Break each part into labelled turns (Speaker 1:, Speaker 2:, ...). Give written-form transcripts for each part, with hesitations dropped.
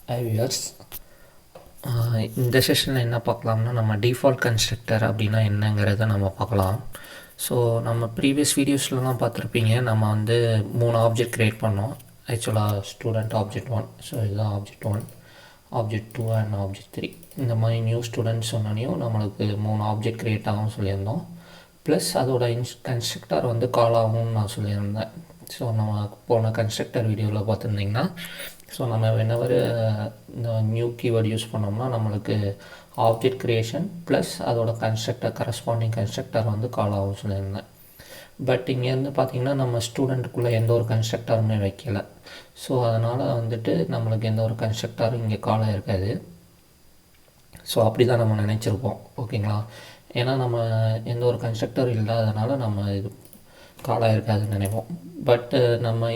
Speaker 1: viewers, இந்த செஷனில் என்ன பார்க்கலாம்னா நம்ம டிஃபால்ட் கன்ஸ்ட்ரக்டர் அப்படின்னா என்னங்கிறத நம்ம பார்க்கலாம். ஸோ நம்ம ப்ரீவியஸ் வீடியோஸ்லாம் பார்த்துருப்பீங்க. நம்ம வந்து 3 ஆப்ஜெக்ட் க்ரியேட் பண்ணோம். ஆக்சுவலாக ஸ்டூடெண்ட் ஆப்ஜெக்ட் 1, ஸோ இதுதான் ஆப்ஜெக்ட் 1, ஆப்ஜெக்ட் 2 அண்ட் ஆப்ஜெக்ட் 3. இந்த மாதிரி நியூ ஸ்டூடெண்ட் சொன்னோனையும் நம்மளுக்கு 3 ஆப்ஜெக்ட் க்ரியேட் ஆகும் சொல்லியிருந்தோம். ப்ளஸ் அதோட கன்ஸ்ட்ரக்டர் வந்து கால் ஆகும்னு நான் சொல்லியிருந்தேன். ஸோ நம்ம போன கன்ஸ்ட்ரக்டர் வீடியோவில் பார்த்துருந்திங்கன்னா, ஸோ நம்ம whenever இந்த நியூ கீவேர்ட் யூஸ் பண்ணோம்னா நம்மளுக்கு ஆப்ஜெக்ட் க்ரியேஷன் ப்ளஸ் அதோட கன்ஸ்ட்ரக்டர் கரஸ்பாண்டிங் கன்ஸ்ட்ரக்டர் வந்து கால் ஆகும் சொல்லியிருந்தேன். பட் இங்கேருந்து பார்த்திங்கன்னா நம்ம ஸ்டூடெண்ட்டுக்குள்ளே எந்த ஒரு கன்ஸ்ட்ரக்டருமே வைக்கலை. ஸோ அதனால் வந்துட்டு நம்மளுக்கு எந்த ஒரு கன்ஸ்ட்ரக்டரும் இங்கே கால் ஆகிருக்காது. ஸோ அப்படி தான் நம்ம நினச்சிருப்போம், ஓகேங்களா? ஏன்னா நம்ம எந்த ஒரு கன்ஸ்ட்ரக்டர் இல்லாதனால நம்ம இது காலாக இருக்காதுன்னு நினைப்போம். பட்டு நம்ம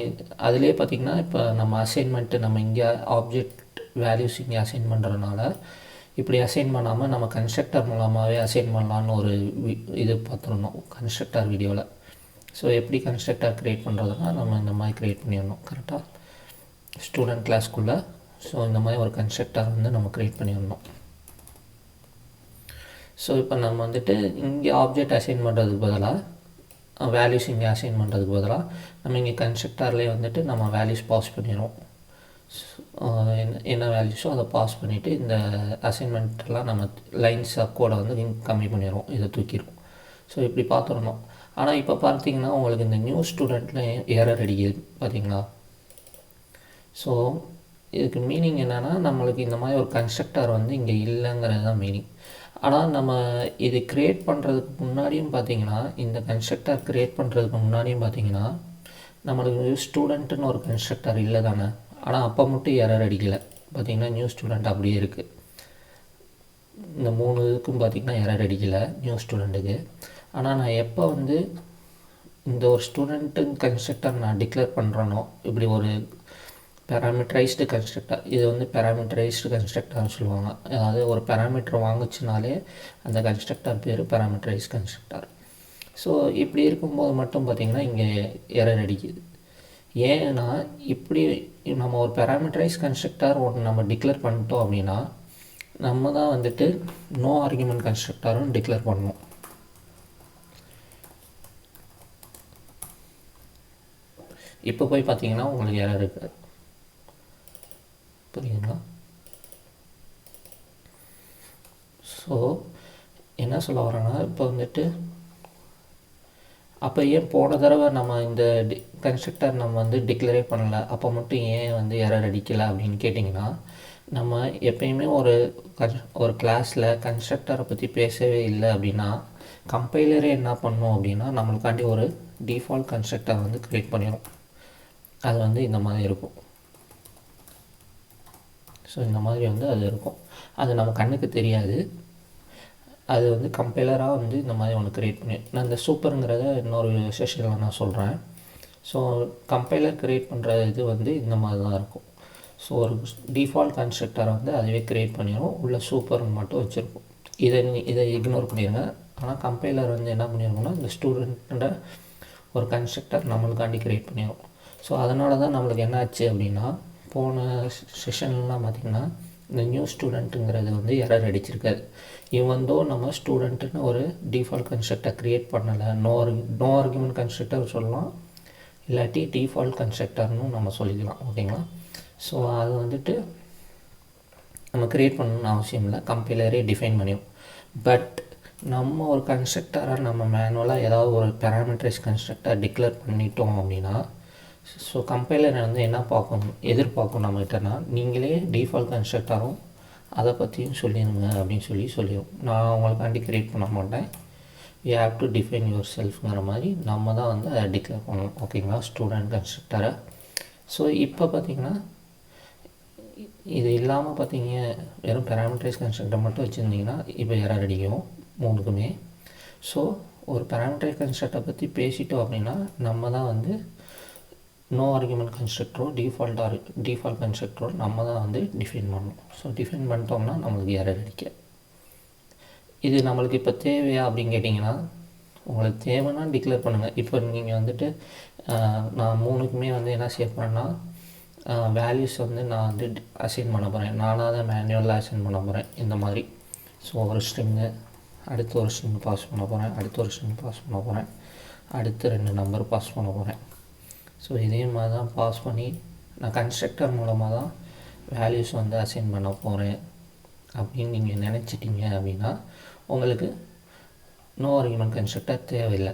Speaker 1: அதிலே பார்த்திங்கன்னா இப்போ நம்ம அசைன்மெண்ட்டு நம்ம இங்கே ஆப்ஜெக்ட் வேல்யூஸ் இங்கே அசைன் பண்ணுறதுனால இப்படி அசைன் பண்ணாமல் நம்ம கன்ஸ்ட்ரக்டர் மூலமாகவே அசைன் பண்ணலான்னு ஒரு இது பார்த்துருந்தோம் கன்ஸ்ட்ரக்டர் வீடியோவில். ஸோ எப்படி கன்ஸ்ட்ரக்டர் க்ரியேட் பண்ணுறதுனா நம்ம இந்த மாதிரி க்ரியேட் பண்ணிடணும் கரெக்டாக ஸ்டூடெண்ட் கிளாஸ்க்குள்ளே. ஸோ இந்த மாதிரி ஒரு கன்ஸ்ட்ரக்டர் வந்து நம்ம க்ரியேட் பண்ணிடணும். ஸோ இப்போ நம்ம வந்துட்டு இங்கே ஆப்ஜெக்ட் அசைன் பண்ணுறதுக்கு பதிலாக வேல்யூஸ் இங்கே அசைன் பண்ணுறதுக்கு பதிலாக நம்ம இங்கே கன்ஸ்ட்ரக்டர்லேயே வந்துட்டு நம்ம வேல்யூஸ் பாஸ் பண்ணிடுவோம். என்ன வேல்யூஸோ அதை பாஸ் பண்ணிவிட்டு இந்த அசைன்மெண்ட்லாம் நம்ம லைன்ஸ் கோடை வந்து கம்மி பண்ணிடுவோம், இதை தூக்கிடுவோம். ஸோ இப்படி பார்த்துடணும். ஆனால் இப்போ பார்த்தீங்கன்னா உங்களுக்கு இந்த நியூ ஸ்டூடெண்ட்டில் எரர் அடிக்குது பார்த்தீங்களா? ஸோ இதுக்கு மீனிங் என்னென்னா நம்மளுக்கு இந்த மாதிரி ஒரு கன்ஸ்ட்ரக்டர் வந்து இங்கே இல்லைங்கிறது தான் மீனிங். ஆனால் நம்ம இது க்ரியேட் பண்ணுறதுக்கு முன்னாடியும் பார்த்திங்கன்னா, இந்த கன்ஸ்ட்ரக்டர் க்ரியேட் பண்ணுறதுக்கு முன்னாடியும் பார்த்திங்கன்னா நம்மளுக்கு ஸ்டூடெண்ட்டுன்னு ஒரு கன்ஸ்ட்ரக்டர் இல்லை தானே. ஆனால் அப்போ மட்டும் எரர் அடிக்கலை பார்த்திங்கன்னா, நியூ ஸ்டூடெண்ட் அப்படியே இருக்குது. இந்த 3 இதுக்கும் பார்த்திங்கன்னா எரர் அடிக்கலை நியூ ஸ்டூடெண்ட்டுக்கு. ஆனால் நான் எப்போ வந்து இந்த ஒரு ஸ்டூடெண்ட்டு கன்ஸ்ட்ரக்டர் நான் டிக்ளேர் பண்ணுறேனோ, இப்படி ஒரு பேராமீட்டரைஸ்டு கன்ஸ்ட்ரக்டர், இது வந்து பேராமீட்டரைஸ்டு கன்ஸ்ட்ரக்டர்னு சொல்லுவாங்க. அதாவது ஒரு பேராமீட்டர் வாங்குச்சுனாலே அந்த கன்ஸ்ட்ரக்டர் பேர் பேராமீட்டரைஸ் கன்ஸ்ட்ரக்டர். ஸோ இப்படி இருக்கும்போது மட்டும் பார்த்திங்கன்னா இங்கே எரர் அடிக்குது. ஏன்னா இப்படி நம்ம ஒரு பேராமீட்டரைஸ் கன்ஸ்ட்ரக்டர் ஒன்று நம்ம டிக்ளேர் பண்ணிட்டோம் அப்படின்னா நம்ம தான் வந்துட்டு நோ ஆர்குமெண்ட் கன்ஸ்ட்ரக்டரும் டிக்ளேர் பண்ணணும். இப்போ போய் பார்த்திங்கன்னா உங்களுக்கு எரர் இருக்காது, புரியுதுங்களா? ஸோ என்ன சொல்ல வரேன்னா, இப்போ வந்துட்டு அப்போ ஏன் போன தடவை நம்ம இந்த கன்ஸ்ட்ரக்டர் நம்ம வந்து டிக்ளரே பண்ணலை, அப்போ மட்டும் ஏன் வந்து எரர் அடிக்கலை அப்படின்னு கேட்டிங்கன்னா, நம்ம எப்பயுமே ஒரு கிளாஸில் கன்ஸ்ட்ரக்டரை பற்றி பேசவே இல்லை அப்படின்னா கம்பைலரே என்ன பண்ணணும் அப்படின்னா நம்மளுக்காண்டி ஒரு டிஃபால்ட் கன்ஸ்ட்ரக்டர் வந்து க்ரியேட் பண்ணிடும். அது வந்து இந்த மாதிரி இருக்கும். ஸோ இந்த மாதிரி வந்து அது இருக்கும். அது நம்ம கண்ணுக்கு தெரியாது. அது வந்து கம்பைலராக வந்து இந்த மாதிரி ஒன்று க்ரியேட் பண்ணி, நான் இந்த சூப்பருங்கிறத இன்னொரு செஷனில் நான் சொல்கிறேன். ஸோ கம்பைலர் க்ரியேட் பண்ணுற இது வந்து இந்த மாதிரி தான் இருக்கும். ஸோ ஒரு டிஃபால்ட் கன்ஸ்ட்ரக்டரை வந்து அதுவே க்ரியேட் பண்ணிடும், உள்ள சூப்பர்னு மட்டும் வச்சுருக்கும். இதை இக்னோர் பண்ணிடுங்க. ஆனால் கம்பைலர் வந்து என்ன பண்ணியிருக்கோம்னா இந்த ஸ்டூடெண்ட்டோட ஒரு கன்ஸ்ட்ரக்டர் நம்மளுக்காண்டி க்ரியேட் பண்ணிடும். ஸோ அதனால தான் நம்மளுக்கு என்ன ஆச்சு அப்படின்னா, போன செஷன்லாம் பார்த்திங்கன்னா இந்த நியூ ஸ்டூடெண்ட்டுங்கிறது வந்து எரர் அடிச்சிருக்காது. இவந்தோ நம்ம ஸ்டூடெண்ட்டுன்னு ஒரு டிஃபால்ட் கன்ஸ்ட்ரக்டர் க்ரியேட் பண்ணலை, நோ ஆர்குமெண்ட் கன்ஸ்ட்ரக்டர் சொல்லலாம், இல்லாட்டி டிஃபால்ட் கன்ஸ்ட்ரக்டர்னு நம்ம சொல்லிக்கலாம், ஓகேங்களா? ஸோ அது வந்துட்டு நம்ம க்ரியேட் பண்ணணும்னு அவசியம் இல்லை, கம்பைலரே டிஃபைன் பண்ணிடும். பட் நம்ம ஒரு கன்ஸ்ட்ரக்டரை நம்ம மேனுவலாக ஏதாவது ஒரு பேராமீட்டரைஸ் கன்ஸ்ட்ரக்டர் டிக்ளேர் பண்ணிட்டோம் அப்படின்னா, ஸோ கம்பைலர் வந்து என்ன எதிர்பார்க்கும் நம்மகிட்டனா, நீங்களே டிஃபால்ட் கன்ஸ்ட்ரக்டரும் அதை பற்றியும் சொல்லிடுங்க அப்படின்னு சொல்லிடும். நான் உங்களுக்காண்டி க்ரியேட் பண்ண மாட்டேன், you have to define your செல்ஃப்ங்கிற மாதிரி நம்ம தான் வந்து அதை டிக்ளேர் பண்ணணும், ஓகேங்களா, ஸ்டூடெண்ட் கன்ஸ்ட்ரக்டரை. ஸோ இப்போ பார்த்திங்கன்னா இது இல்லாமல் பார்த்திங்க வெறும் பேராமீட்டரைஸ் கன்ஸ்ட்ரக்டர் மட்டும் வச்சுருந்திங்கன்னா இப்போ எரர் அடிக்கும் 3க்குமே. ஸோ ஒரு பேராமீட்டரைஸ் கன்ஸ்ட்ரக்டரை பற்றி பேசிட்டோம் அப்படின்னா நம்ம தான் வந்து நோ ஆர்குமெண்ட் கன்ஸ்ட்ரக்டரோ டிஃபால்ட் கன்ஸ்ட்ரக்டரோ நம்ம தான் வந்து டிஃபைன் பண்ணணும். ஸோ டிஃபைன் பண்ணிட்டோம்னா நம்மளுக்கு எரர் அடிக்க. இது நம்மளுக்கு இப்போ தேவையா அப்படின்னு கேட்டிங்கன்னா, உங்களுக்கு தேவைன்னா டிக்ளேர் பண்ணுங்கள். இப்போ நீங்கள் வந்துட்டு நான் 3க்குமே வந்து என்ன செய்ய போகிறேன்னா வேல்யூஸ் வந்து நான் வந்து அசைன் பண்ண போகிறேன். நானாக தான் மேனுவலாக அசைன் பண்ண போகிறேன் இந்த மாதிரி. ஸோ ஒரு ஸ்ட்ரிங்கு, அடுத்து ஒரு ஸ்ட்ரிங் பாஸ் பண்ண போகிறேன், அடுத்து ஒரு ஸ்ட்ரிங் பாஸ் பண்ண போகிறேன், அடுத்து 2 நம்பர் பாஸ் பண்ண போகிறேன். ஸோ இதே மாதிரி தான் பாஸ் பண்ணி நான் கன்ஸ்ட்ரக்டர் மூலமாக தான் வேல்யூஸ் வந்து அசைன் பண்ண போகிறேன் அப்படின்னு நீங்கள் நினச்சிட்டிங்க அப்படின்னா உங்களுக்கு நோ ஆர்குமெண்ட் கன்ஸ்ட்ரக்டர் தேவையில்லை.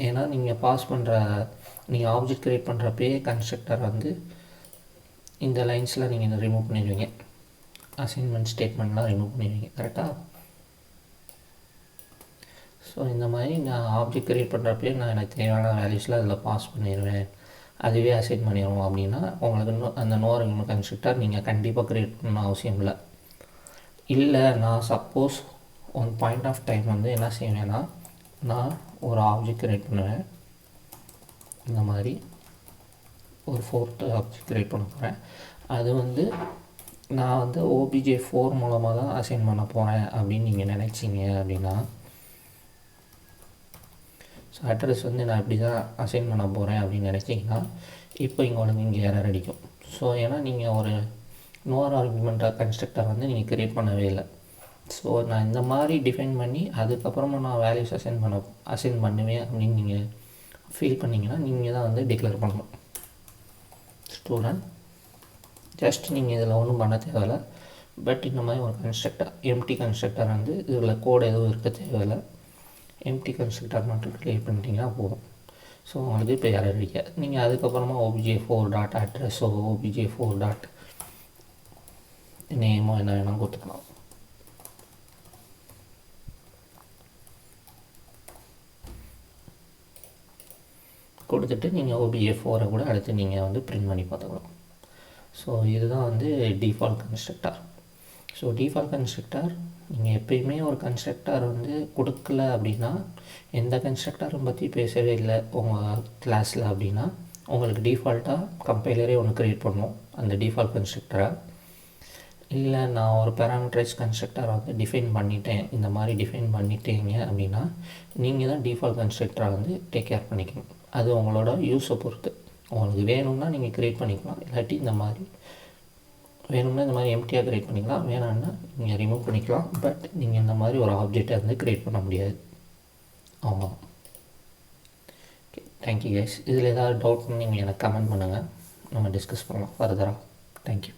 Speaker 1: ஏன்னா நீங்கள் பாஸ் பண்ணுற, நீங்கள் ஆப்ஜெக்ட் க்ரியேட் பண்ணுறப்பயே கன்ஸ்ட்ரக்டர் வந்து இந்த லைன்ஸில் நீங்கள் ரிமூவ் பண்ணிடுவீங்க, அசைன்மெண்ட் ஸ்டேட்மெண்ட்லாம் ரிமூவ் பண்ணிடுவீங்க. கரெக்டாக? ஸோ இந்த மாதிரி நான் ஆப்ஜெக்ட் க்ரியேட் பண்ணுறப்பயே நான் எனக்கு தேவையான வேல்யூஸில் அதில் பாஸ் பண்ணிடுவேன், அதுவே அசைன் பண்ணிடுவோம் அப்படின்னா உங்களுக்கு அந்த நோ ஆர்குமெண்ட் கன்ஸ்ட்ரக்டர் நீங்கள் கண்டிப்பாக க்ரியேட் பண்ண அவசியம் இல்லை. இல்லை நான் suppose one point of time வந்து என்ன செய்வேன்னா, நான் ஒரு ஆப்ஜெக்ட் க்ரியேட் பண்ணுவேன், இந்த மாதிரி ஒரு 4th ஆப்ஜெக்ட் க்ரியேட் பண்ண போகிறேன். அது வந்து நான் வந்து OBJ4 மூலமாக தான் அசைன் பண்ண போகிறேன் அப்படின்னு நீங்கள் நினச்சிங்க அப்படின்னா, ஸோ அட்ரஸ் வந்து நான் இப்படி தான் அசைன் பண்ண போகிறேன் அப்படின்னு நினச்சிங்கன்னா இப்போ உங்களுக்கு இங்கே எரர் அடிக்கும். ஸோ ஏன்னா நீங்கள் ஒரு நோ ஆர்குமெண்ட் கன்ஸ்ட்ரக்டர் வந்து நீங்கள் க்ரியேட் பண்ணவே இல்லை. ஸோ நான் இந்த மாதிரி டிஃபைன் பண்ணி அதுக்கப்புறமா நான் வேல்யூஸ் அசைன் பண்ணுவேன் அப்படின்னு நீங்கள் ஃபீல் பண்ணிங்கன்னா நீங்கள் தான் வந்து டிக்ளேர் பண்ணணும். ஸ்டூடெண்ட் ஜஸ்ட் நீங்கள் இதில் ஒன்றும் பண்ண தேவையில்லை. பட் இந்த மாதிரி ஒரு கன்ஸ்ட்ரக்டர், எம்டி கன்ஸ்ட்ரக்டர் வந்து இதில் கோடு எதுவும் இருக்க தேவையில்லை, எம்டி கன்ஸ்ட்ரக்டர் மட்டும் க்ரியேட் பண்ணிட்டீங்கன்னா போதும். ஸோ உங்களுக்கு இப்போ எரர் அடிக்காது. நீங்கள் அதுக்கப்புறமா OBJ4 டாட் அட்ரஸோ OBJ4 டாட் நேமோ என்ன வேணால் கொடுத்துக்கலாம். கொடுத்துட்டு நீங்கள் OBJ4 கூட அடுத்து நீங்கள் வந்து பிரிண்ட் பண்ணி பார்த்துக்கலாம். ஸோ இதுதான் வந்து default constructor. So default constructor நீங்கள் எப்பயுமே ஒரு கன்ஸ்ட்ரக்டர் வந்து கொடுக்கல அப்படின்னா, எந்த கன்ஸ்ட்ரக்டரும் பற்றி பேசவே இல்லை உங்கள் கிளாஸில் அப்படின்னா, உங்களுக்கு டிஃபால்ட்டாக கம்பைலரே ஒன்று க்ரியேட் பண்ணும் அந்த டிஃபால்ட் கன்ஸ்ட்ரக்டரை. இல்லை நான் ஒரு பேராமீட்டரைஸ் கன்ஸ்ட்ரக்டரை வந்து டிஃபைன் பண்ணிட்டேன், இந்த மாதிரி டிஃபைன் பண்ணிட்டீங்க அப்படின்னா நீங்கள் தான் டிஃபால்ட் கன்ஸ்ட்ரக்டரை வந்து டேக் கேர் பண்ணிக்கணும். அது உங்களோட யூஸை பொறுத்து. உங்களுக்கு வேணும்னா நீங்கள் க்ரியேட் பண்ணிக்கலாம், இல்லாட்டி இந்த மாதிரி வேணும்னா இந்த மாதிரி எம்டியாக க்ரியேட் பண்ணிக்கலாம், வேணான்னா நீங்கள் ரிமூவ் பண்ணிக்கலாம். பட் நீங்கள் இந்த மாதிரி ஒரு ஆப்ஜெக்டை வந்து க்ரியேட் பண்ண முடியாது. ஆமாம். Okay, thank you guys. இதில் ஏதாவது டவுட்னு நீங்கள் எனக்கு கமெண்ட் பண்ணுங்கள், நம்ம டிஸ்கஸ் பண்ணலாம் ஃபர்தராக. தேங்க்யூ.